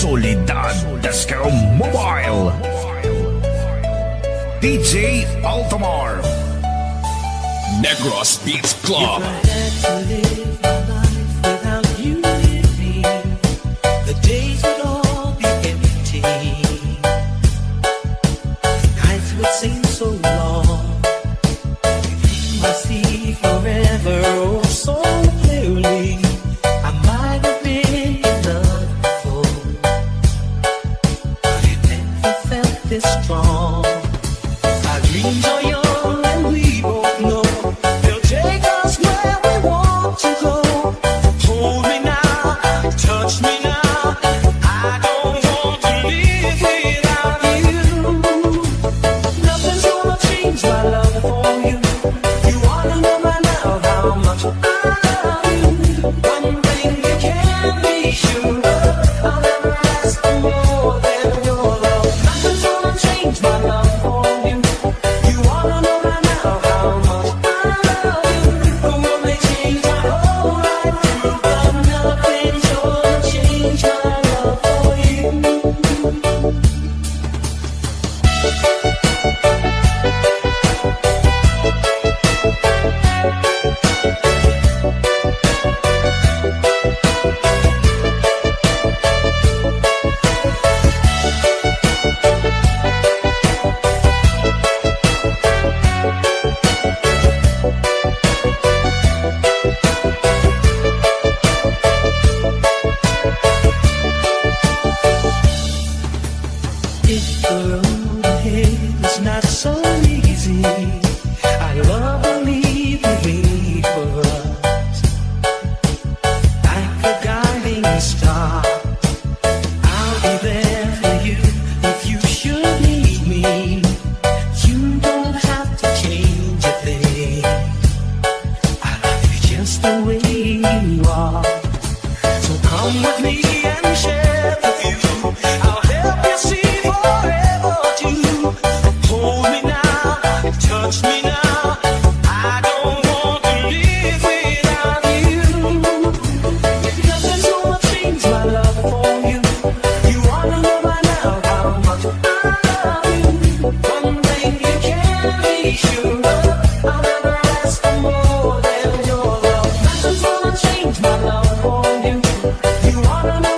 Soledad Disco Mobile, DJ Altamar, Negros Beats Club. If I had to live my life without you with me, the days would all be empty. Nights would seem so long. I see forever oh so clearly. I might have been in love before, but it never felt this strong. Our dreams are young and we both know they'll take us where we want to go. Hold me now, touch me now. I don't want to live without you. Nothing's gonna change my love for you. You wanna know by now how much I love you. One thing you can be sure of, I'll never ask for more than your love. Nothing's gonna change my love for you. You wanna know by now how much I love you. The world may change my whole life through, but nothing's gonna change my love for you. If the road ahead is not so easy, our love will lead the way for us. Like a guiding star, I'll be there for you if you should need me. You don't have to change a thing. I love you just the way you are. So come with me and share the view. I'll help you see forever too. Hold me now, touch me now. I don't want to live without you. Nothing's gonna change my love for you. You wanna know by now how much I love you. One thing you can be sure of, I'll never ask for more than your love. Nothing's gonna change my love for you. You wanna know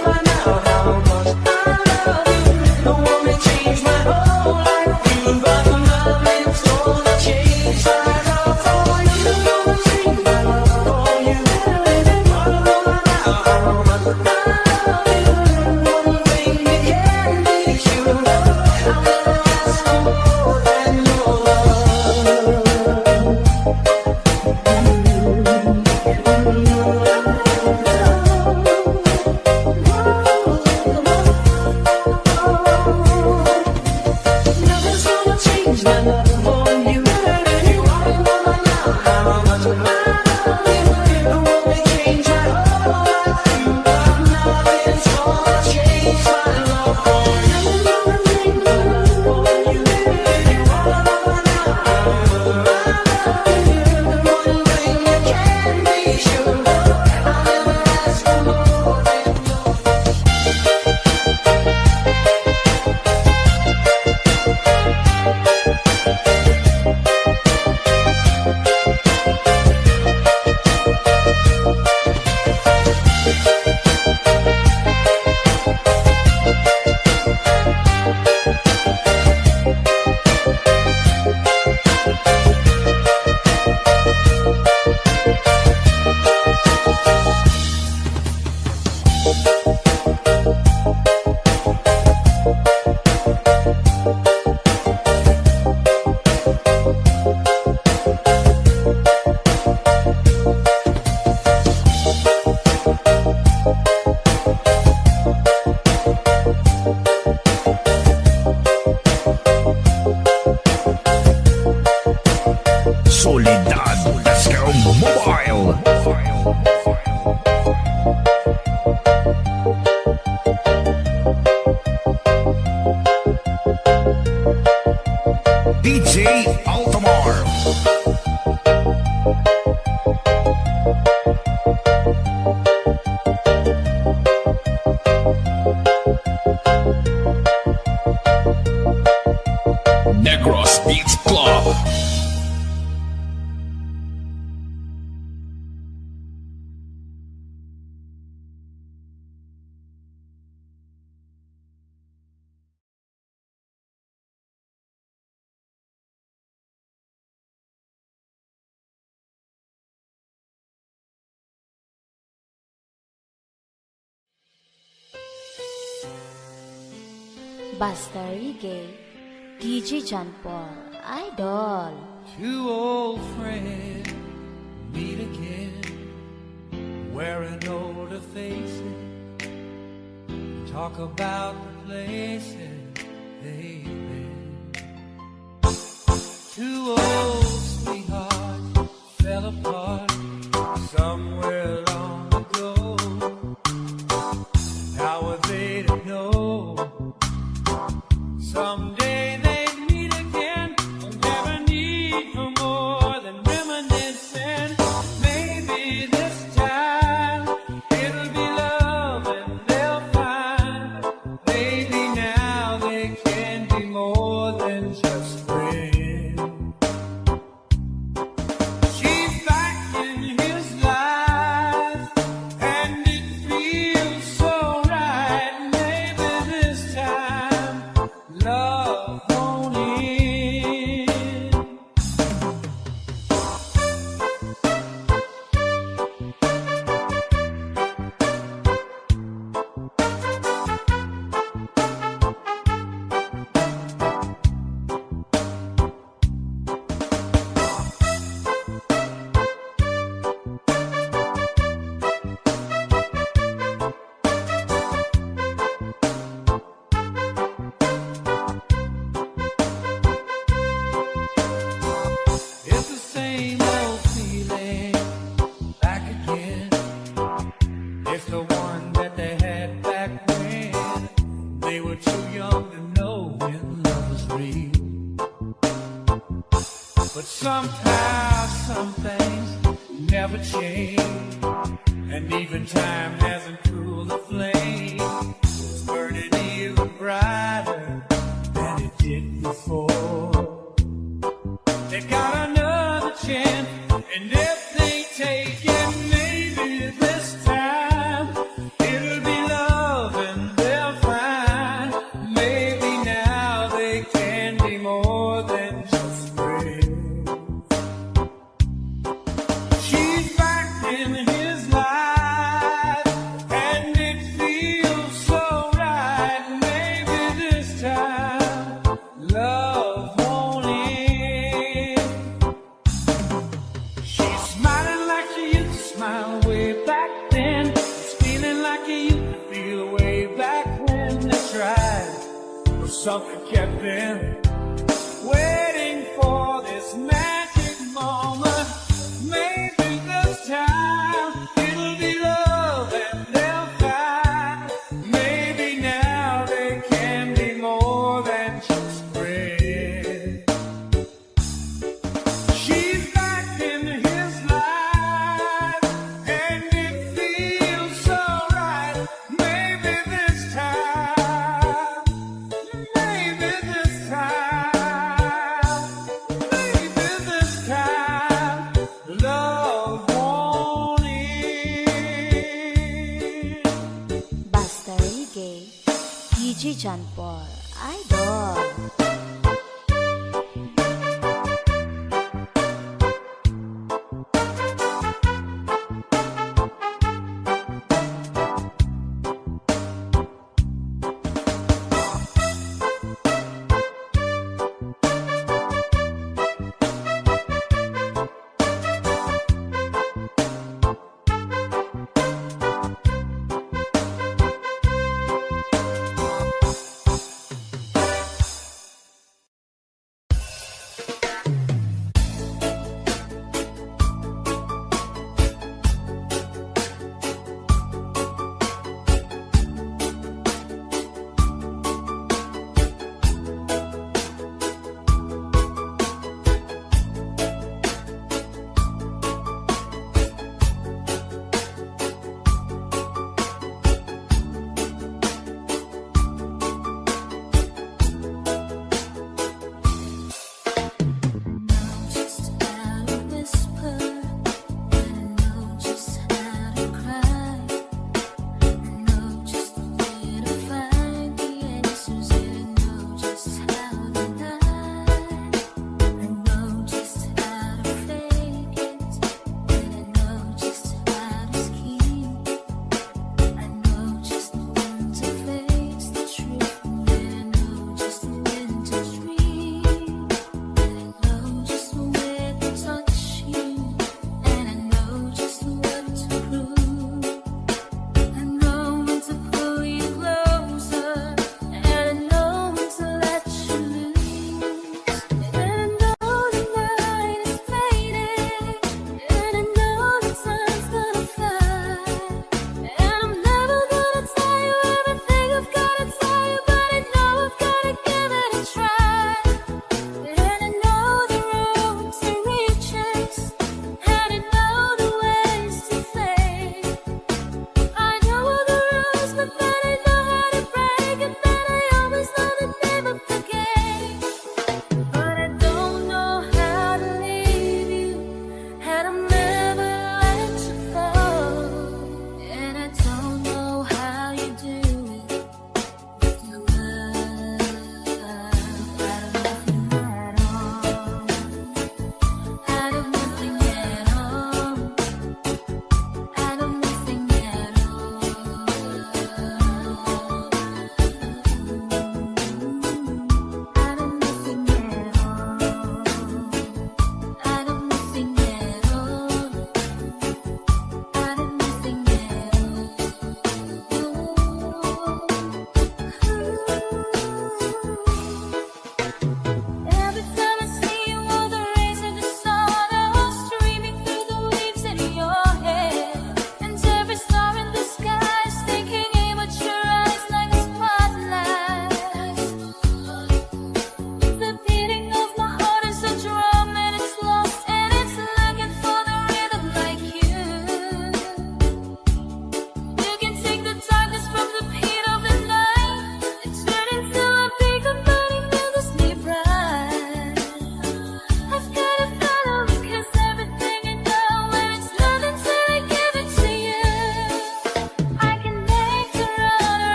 Basta Reggae, DJ John Paul, Idol. Two old friends meet again, wearing older faces, talk about the places they've been. Two old sweethearts fell apart somewhere long ago. How were they to know? Someday they'd meet again, and never need for more than reminiscing. Maybe this time it'll be love and they'll find. Maybe now they can be more than just friends. She's back in his life, and it feels so right. Maybe this time love won't end. It's the same old feeling back again. It's the one that they had back when they were too young to know when love was real. But somehow some things never change, and even time hasn't cooled the flame. It's burning even brighter than it did before. They got another chance, and if they take it, maybe this time it'll be love and they'll find. Maybe now they can be more than just friends. She's back in his life, and it feels so right. Maybe this time love won't end. She's smiling like she used to smile way back then. She's feeling like he used to feel way back when. That's right, but something kept them waiting for this magic moment. Maybe this time it'll be love and they'll find. Maybe now they can be more than just friends. She's back in his life, and it feels so right. Maybe this time, maybe this time, maybe this time, love won't end. Basta Reggae, DJ John Paul, Idol.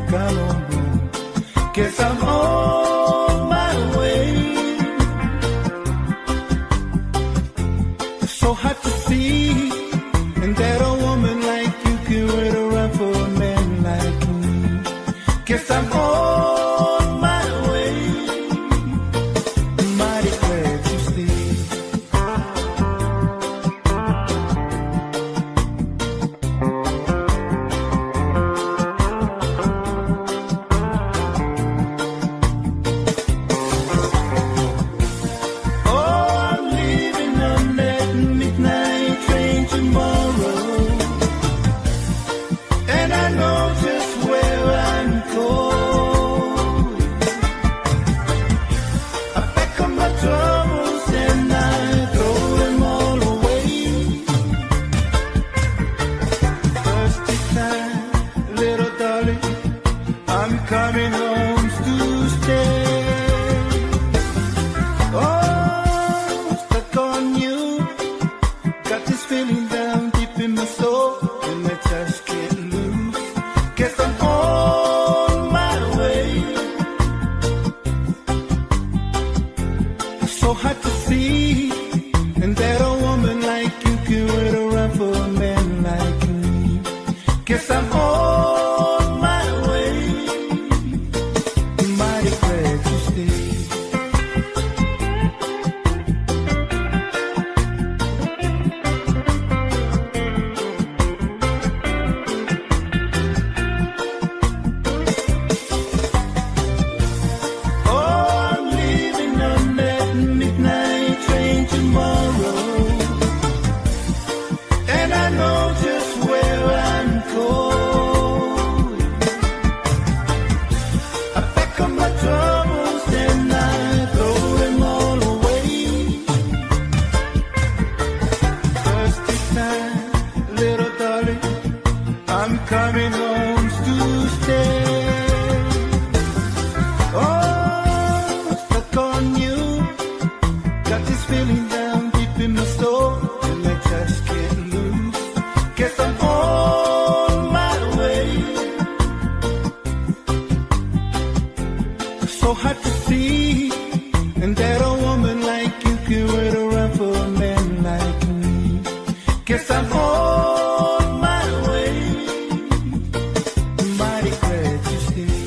come on home. Guess I'm on my way. So hard to see, and that a woman like you can wait around for a man like me. Guess I'm on my way. Mighty glad you stayed. Coming home to stay. Oh, stuck on you. Got this feeling down deep in my soul, and I just can't lose. Guess I'm on my way. So hard to see, and that a woman like you can wait around for a man like me. Guess I'm on my way. Mighty glad you stayed. Oh, I'm leaving on that midnight train tomorrow, and I know just where I'm going. I pack up my troubles and I throw them all away. First this time, little darling, I'm coming home to stay. Oh, stuck on you. Got this feeling down deep in my soul, and I just can't lose. Guess I'm on my way. So hard to see, and that a woman like you can wait around for a man like me. Guess I'm on my way. Mighty glad you stayed.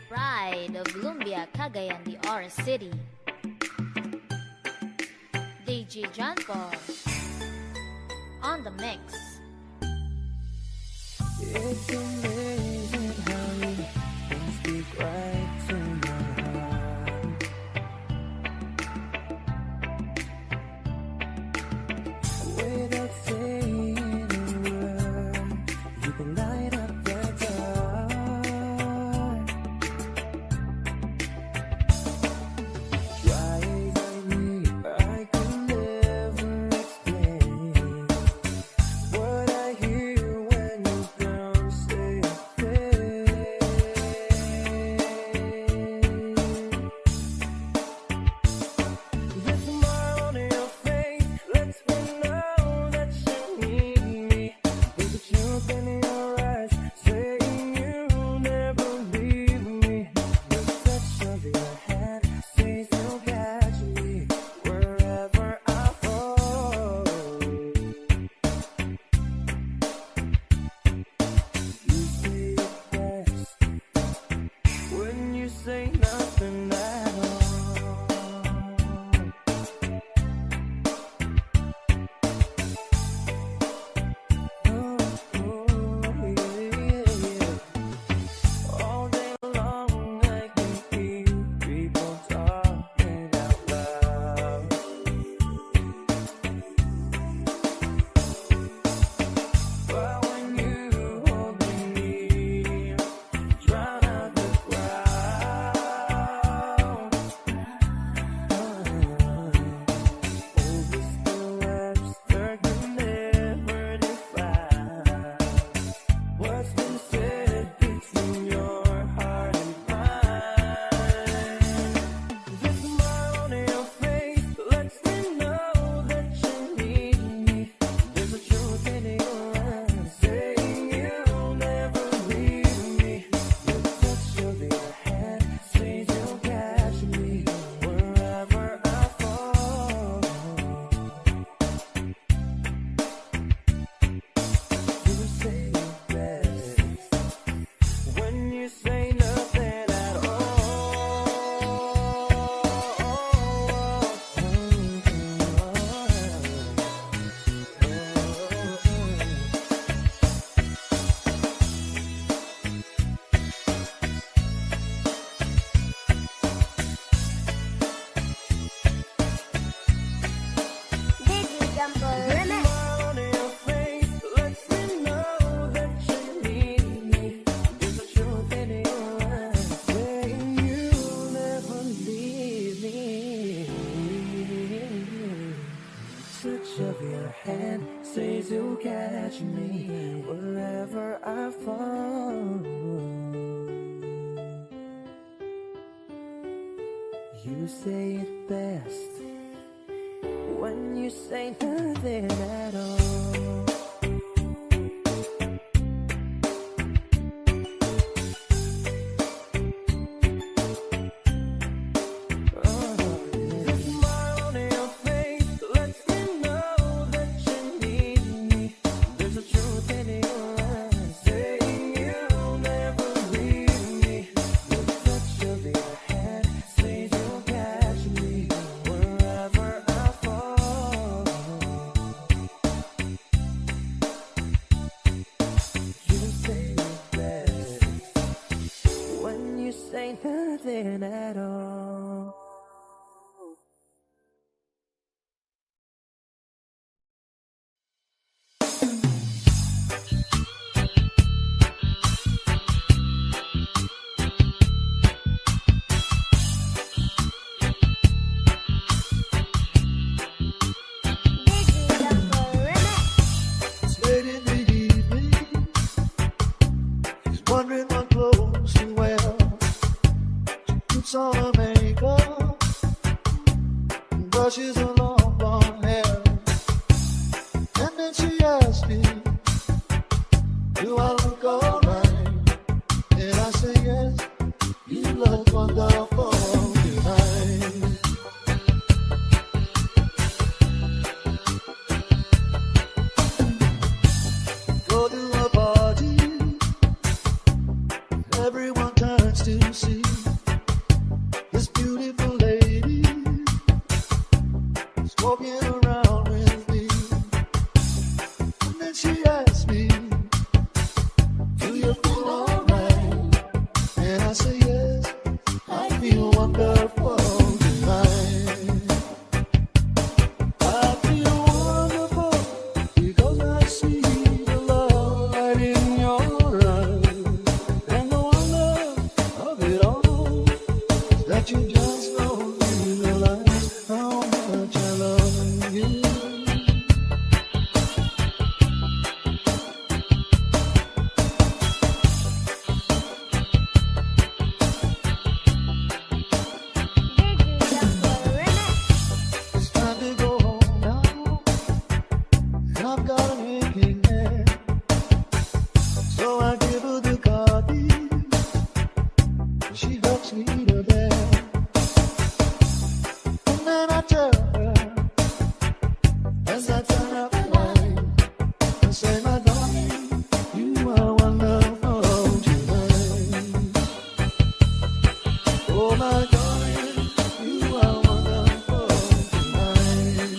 Pride of Lumbia, Cagayan de Oro City. DJ John Paul on the mix. It's amazing how you can speak right to my heart. Without saying a word, you can light up the dark. Drives me, I can never explain what I hear when you come say You say it best when you say nothing at all. The smile on your face lets me know that you need me. There's a truth in your eyes saying you'll never leave me. The touch of your hand says you'll catch me wherever I fall. You say it best when you say nothing at all. It's late in the evening. She's wondering what clothes to wear. She puts on her makeup and brushes her long blonde hair. And then she asks me, do I look alright? And I say yes, you look wonderful tonight. Go to a party, everyone turns to see this beautiful lady is walking around with me. And then she asks me, do you feel alright? And I say yes, I feel wonderful tonight. I feel wonderful because I see the love light in your eyes. And the wonder of it all is that you just don't realize how much I love you. It's time to go home now, and I've got an aching head. So I give her the car keys, and she helps me to bed. And then I tell her, as I turn up the light, I say, my darling, you are wonderful tonight. Oh, my darling, you are wonderful tonight.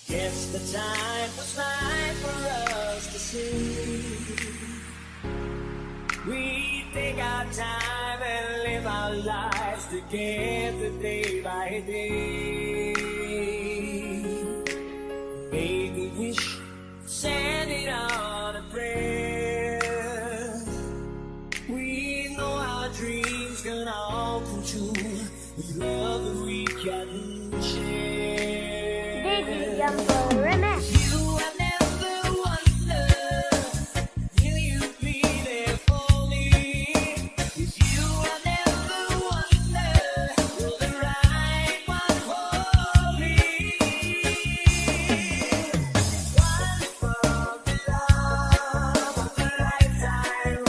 Guess the time was right for us to see. We take our time and live our lives together day by day. Make a wish, send it on a prayer. We know our dreams can all come true with love that we can share. You have never wondered, will you be there for me? If you have never wondered, you're the right one for me. One for the love of a lifetime,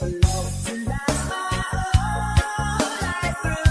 a love to last my whole life through.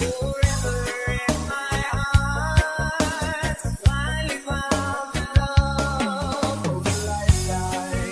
Forever in my heart, finally found the love of a lifetime.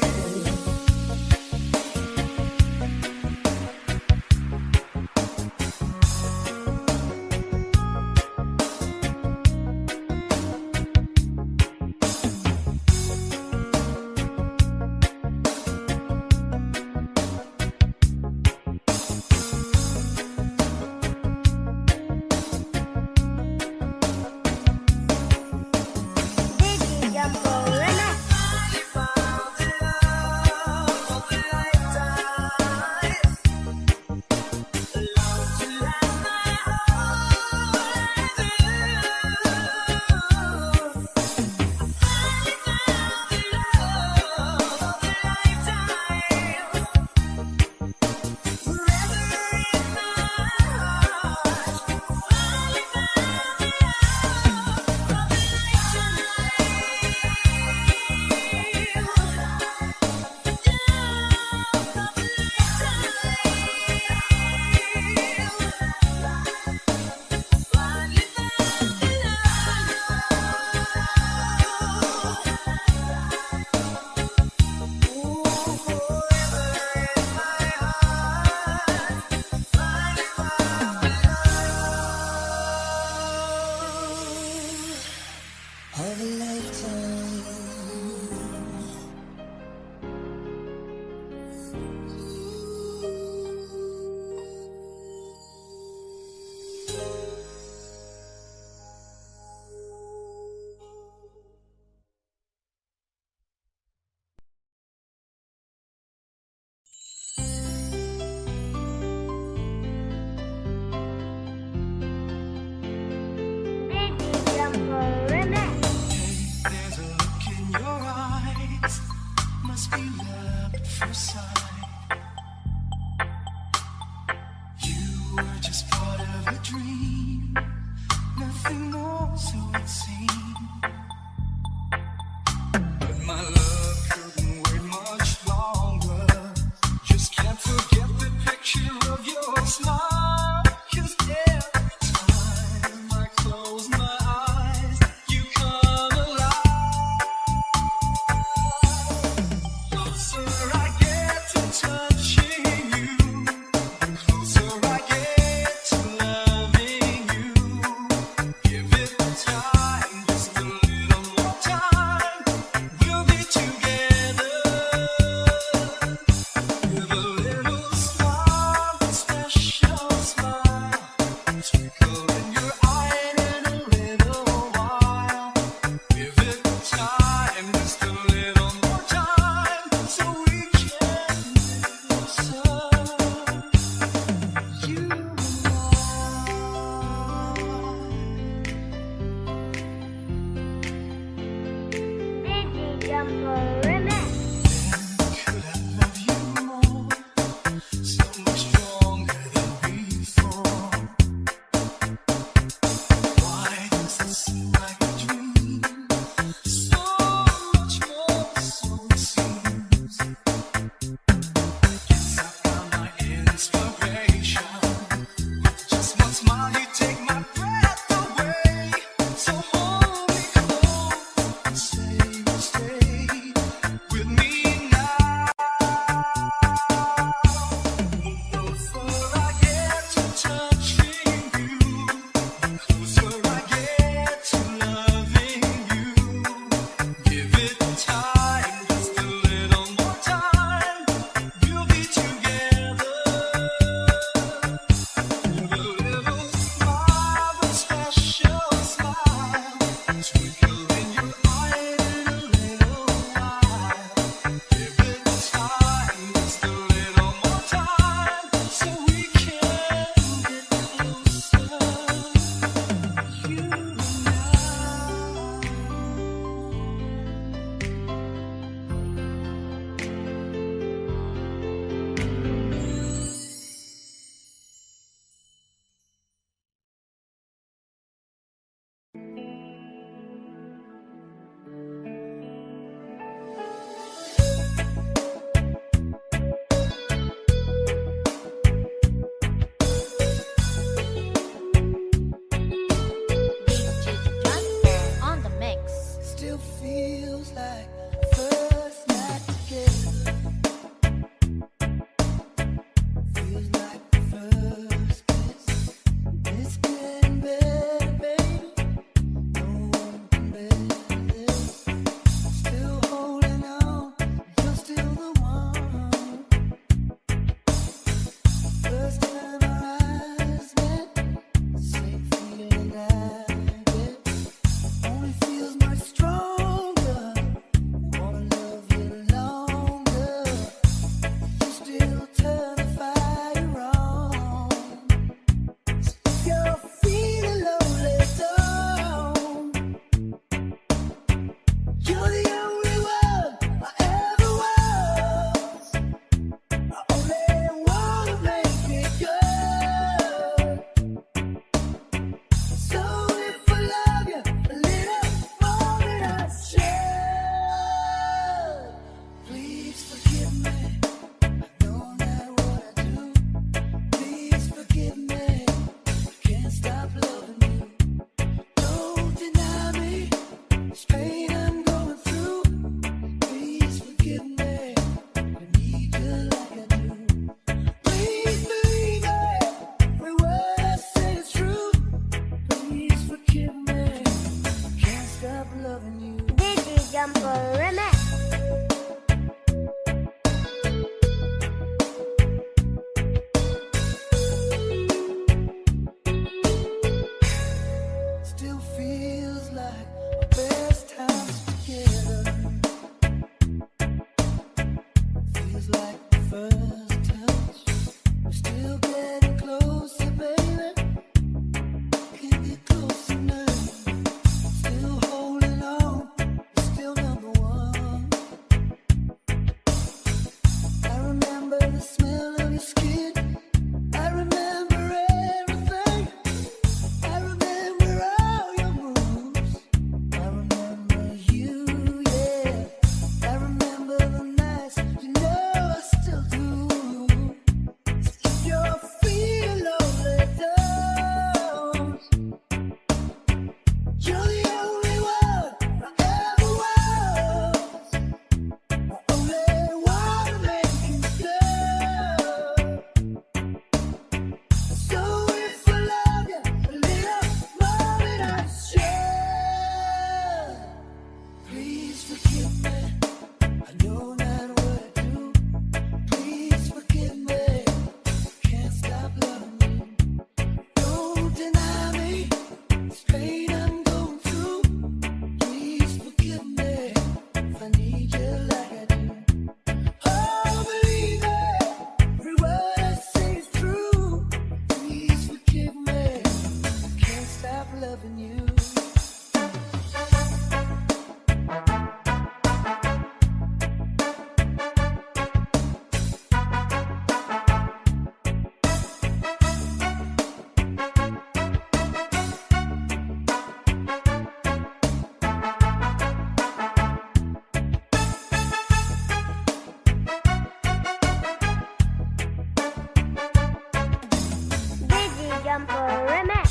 Jumper Remix.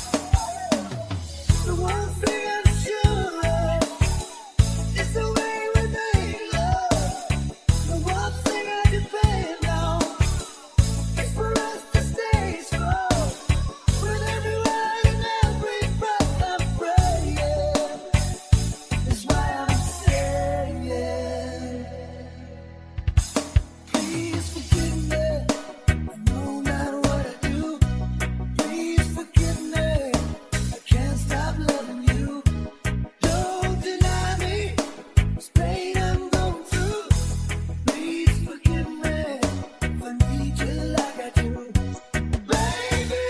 The one thing I'm sure of is the way we make love. The one thing I depend on is for us to stay strong. With every word and every breath I'm praying. That's why I'm saying, please forgive me. No matter what I do, please forgive me. I can't stop loving you. Don't deny me this pain I'm going through. Please forgive me if I need you like I do. Baby,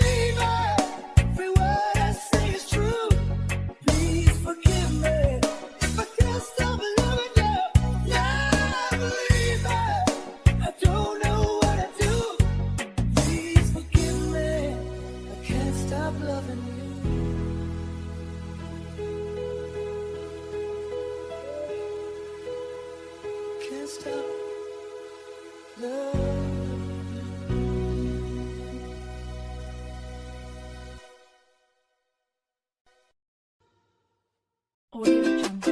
every word I say is true. Please forgive me if I can't stop loving you. Now believe me, I don't know what I do. Please forgive me, I can't stop loving you. Can't stop loving. Audio Jungle.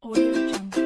Audio Jungle.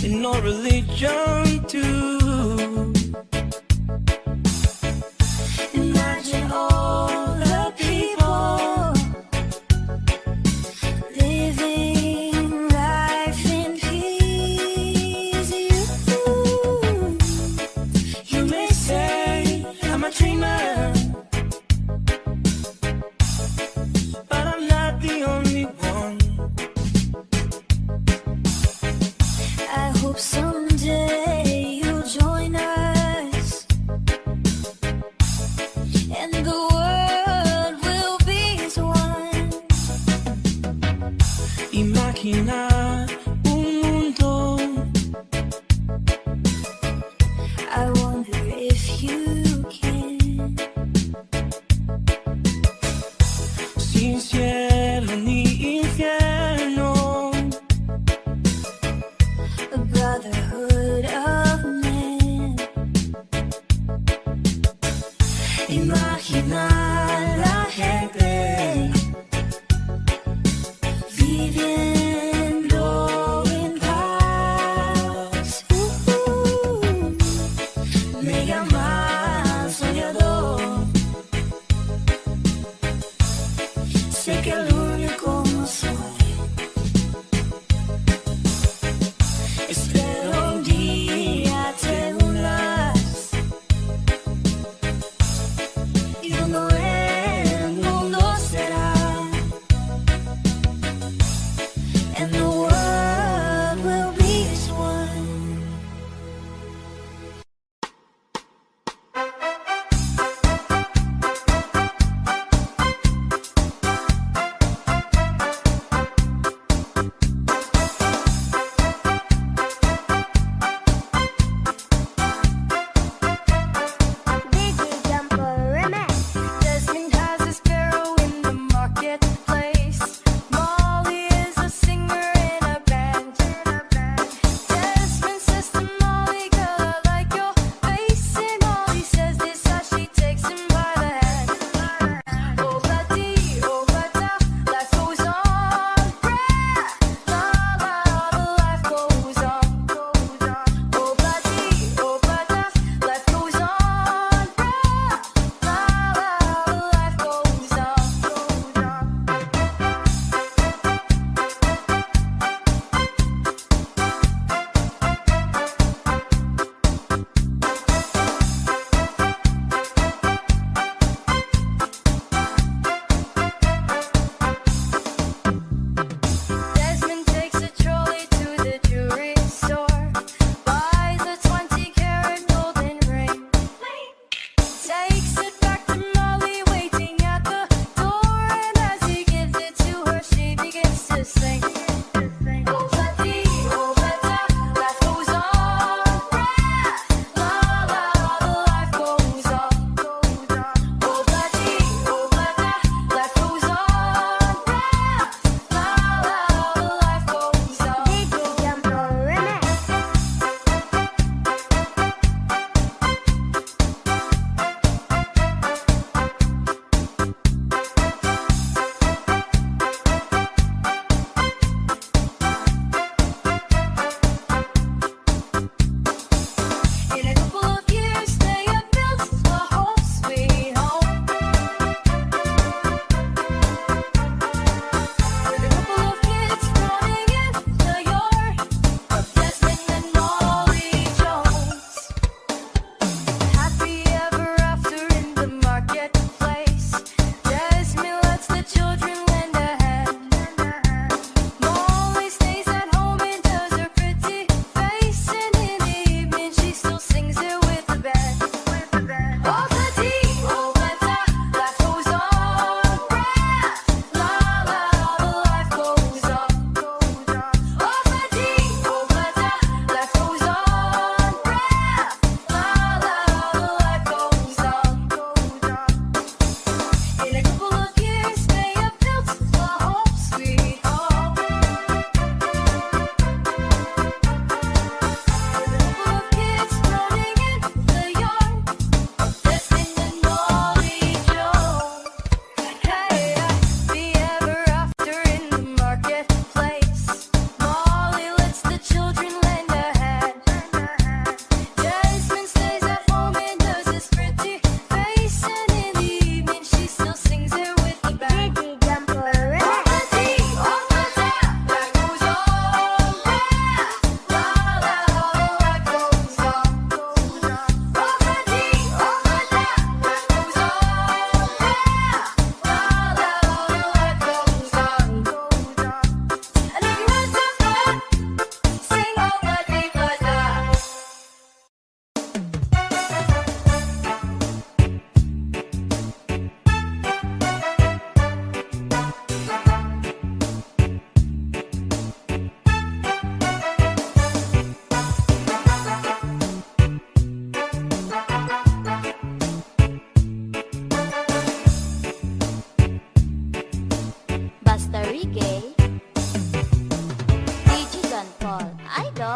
in no religion too. Imagine all the people living life in peace. You may say I'm a dreamer, but I'm not the only one. I hope someday you'll join us, and the world will be as one. Imagina un mundo. I wonder if you can. Sin cielo ni infierno, a brotherhood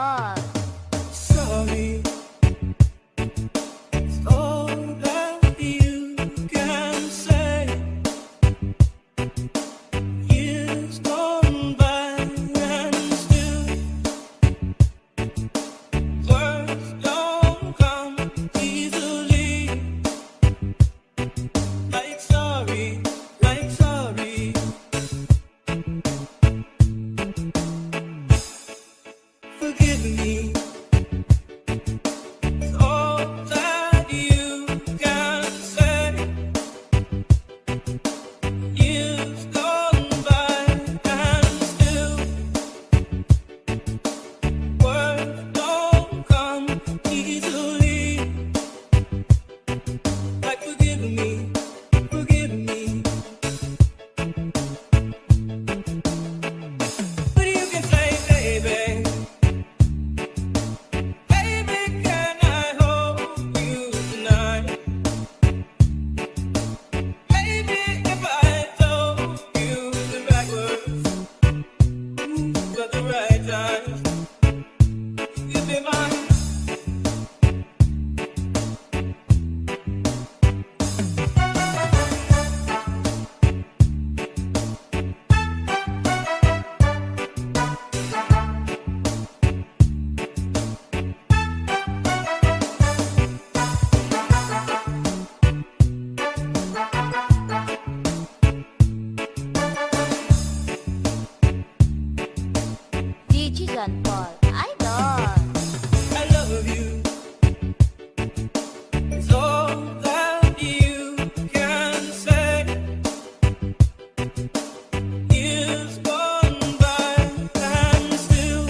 Paul. Sorry, it's all that you can say. Years gone by and still words don't come easily. Like sorry, like sorry. Forgive me. It's all that you can say. Years gone by and still words don't come easily. Like forgive me, forgive me. But you can say, baby, baby, can I hold you tonight? Maybe if I told you the right words, at the right time, you'd be mine. DJ John Paul, idol. I love you. It's all that you can say. Years gone by and still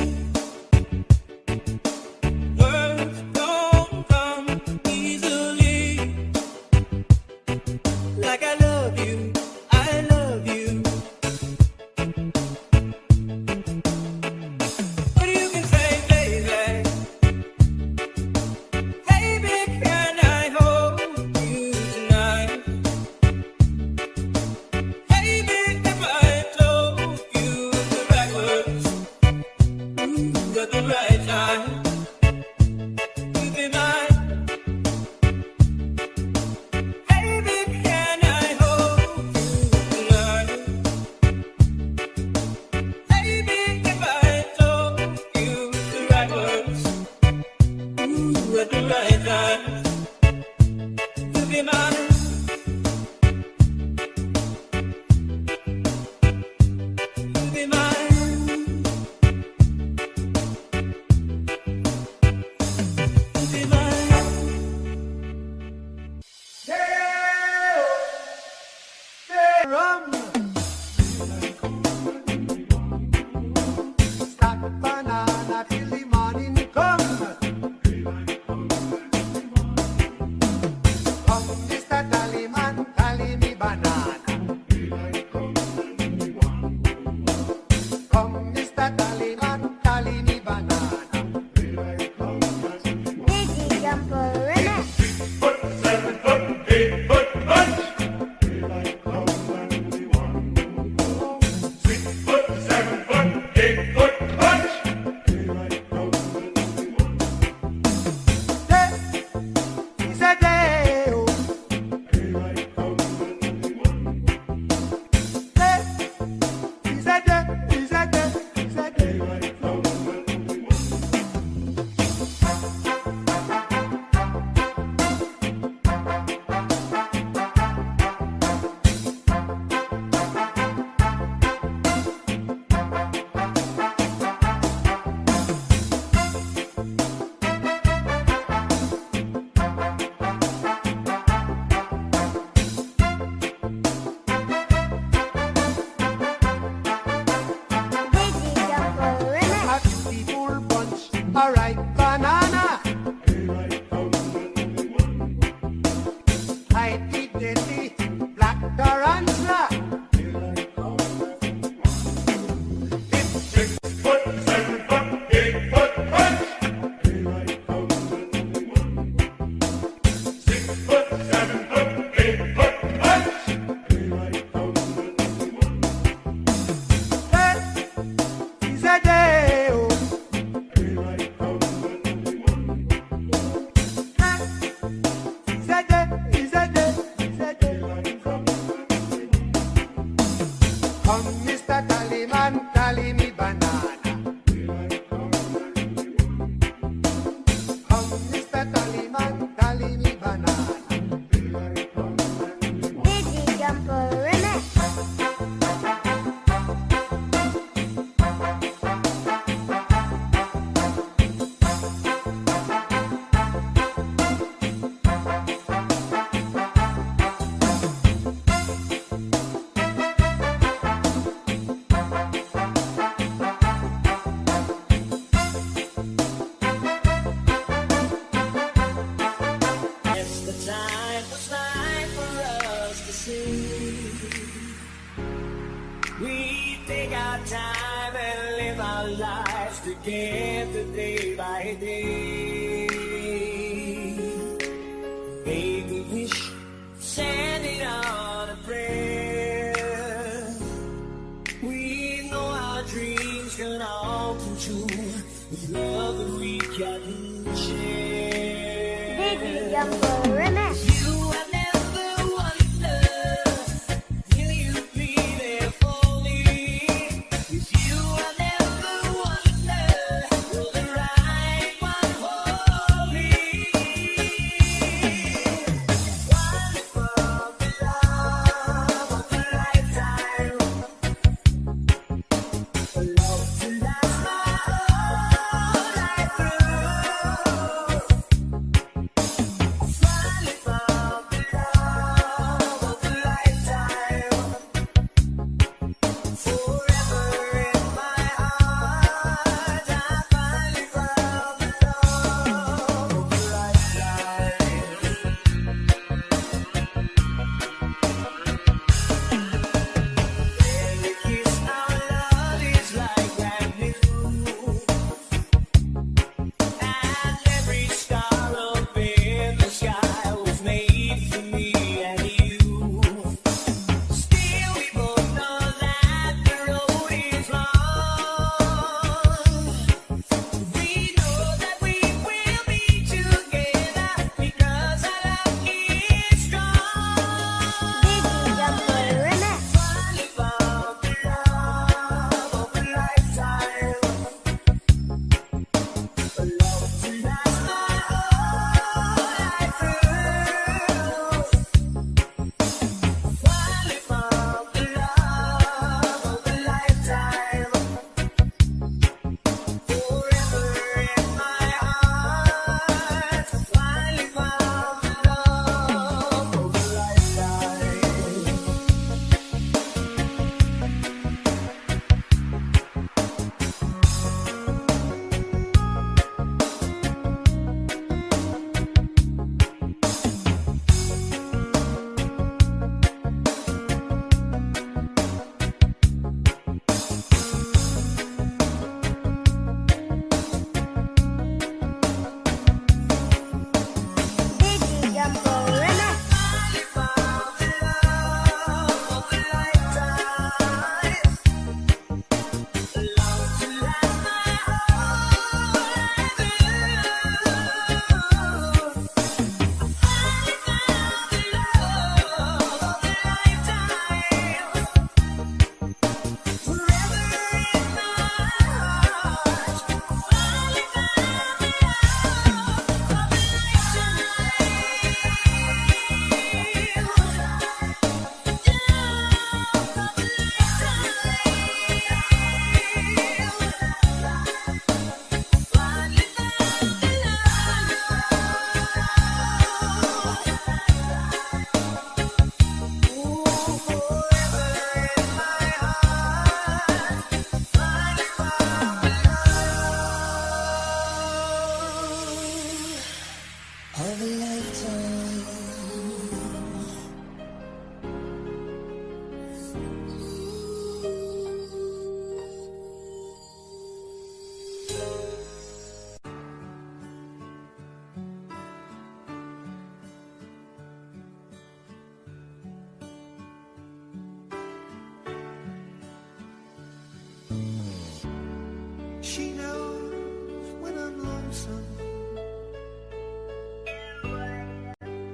words don't come easily. Like I love you, I love you. But you can say, baby, baby, can I hold you tonight? Baby, if I told you the right words, at the right time, you'd be mine. Baby, can I hold you tonight? Baby, if I told you the right words, at the right time, you'd be mine. You'd be mine. You'd be mine. Stack banana till the morning come. Come, Mr. Tallyman, tally me banana. Come, Mr. Tallyman, tally me banana. DJ John Paul remix. It's a day, oh. It's a day, it's a day, it's a day. DJ John Paul remix. A beautiful bunch, a ripe banana. I did the black tarantula. It's a day, oh. day. Make a wish, send it on a prayer. We know our dreams can all come true with love that we can share. Reggae Jungle Remix. You have never wondered, will you be there for me? If you have never wondered, will the right one for me? One for the love of a lifetime, a love to last my whole life through. Finally found the love of a lifetime, forever in my heart. I finally found the love of a lifetime. Every kiss, our love is like brand new, and every star up in the sky was made for me and you. Still, we both know that the road is long. We know that we will be together because our love is strong. Reggae Jungle Remix. Finally found the love of a lifetime, a love to last my whole life through. Finally found the love of a lifetime, forever in my heart. Finally found the love of a lifetime. Reggae Jungle Remix. Finally found the love of a lifetime, love to last my whole life through. Finally found the love of a lifetime, forever in my heart. Finally found the love of a She knows when I'm lonesome,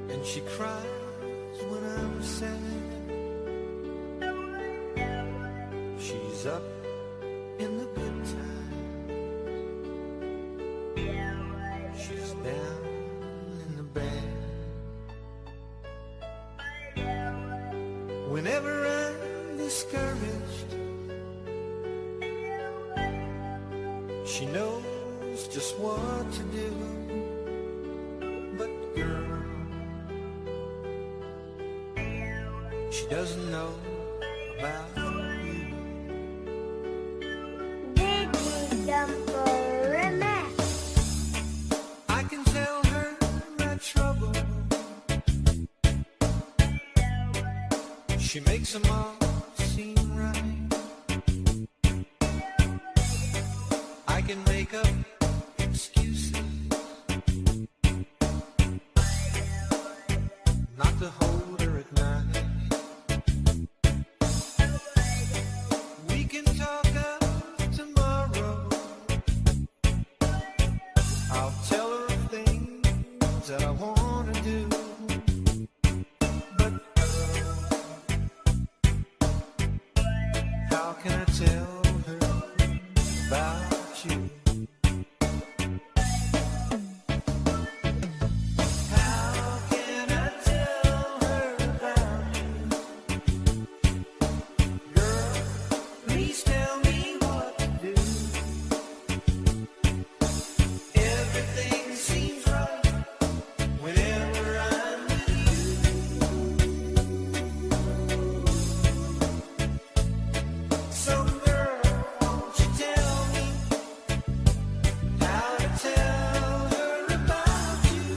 and she cries when I'm sad. She's up in the good times, she's down in the bad. Whenever I'm discouraged, she knows just what to do. But girl, she doesn't know about you. Reggae Jungle Remix. I can tell her my trouble, she makes them all seem right. I can make up excuses I'll tell her things that I wanna do. But how can I tell her about you? How can I tell her about you? Girl, please tell me what to do. Everything seems right whenever I'm with you. So girl, won't you tell me how to tell her about you?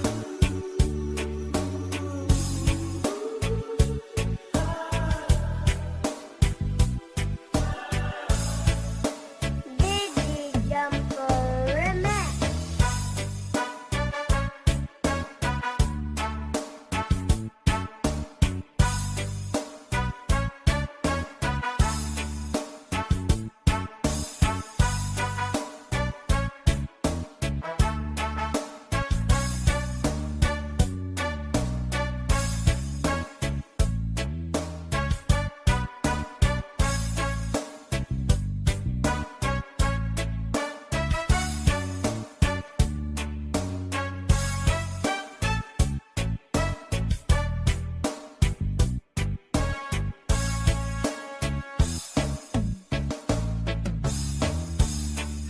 Digi Jumper Remix.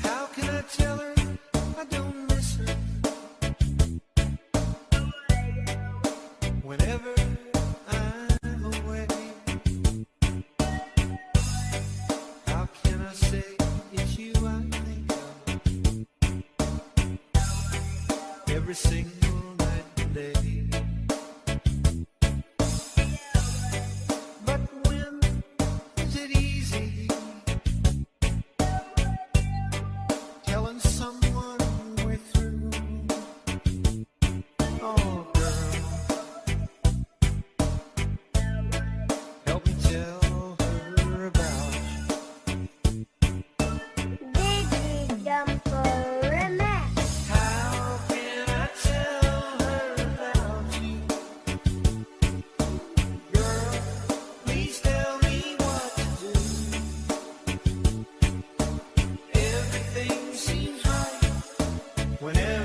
How can I tell her I don't miss her? Whenever I'm away, how can I say it's you I think of every single night and day? But when is it easy telling someone we're through? Oh, girl, help me tell her about you. Digi Jumper Remix. How can I tell her about you? Girl, please tell me what to do. Everything seems right whenever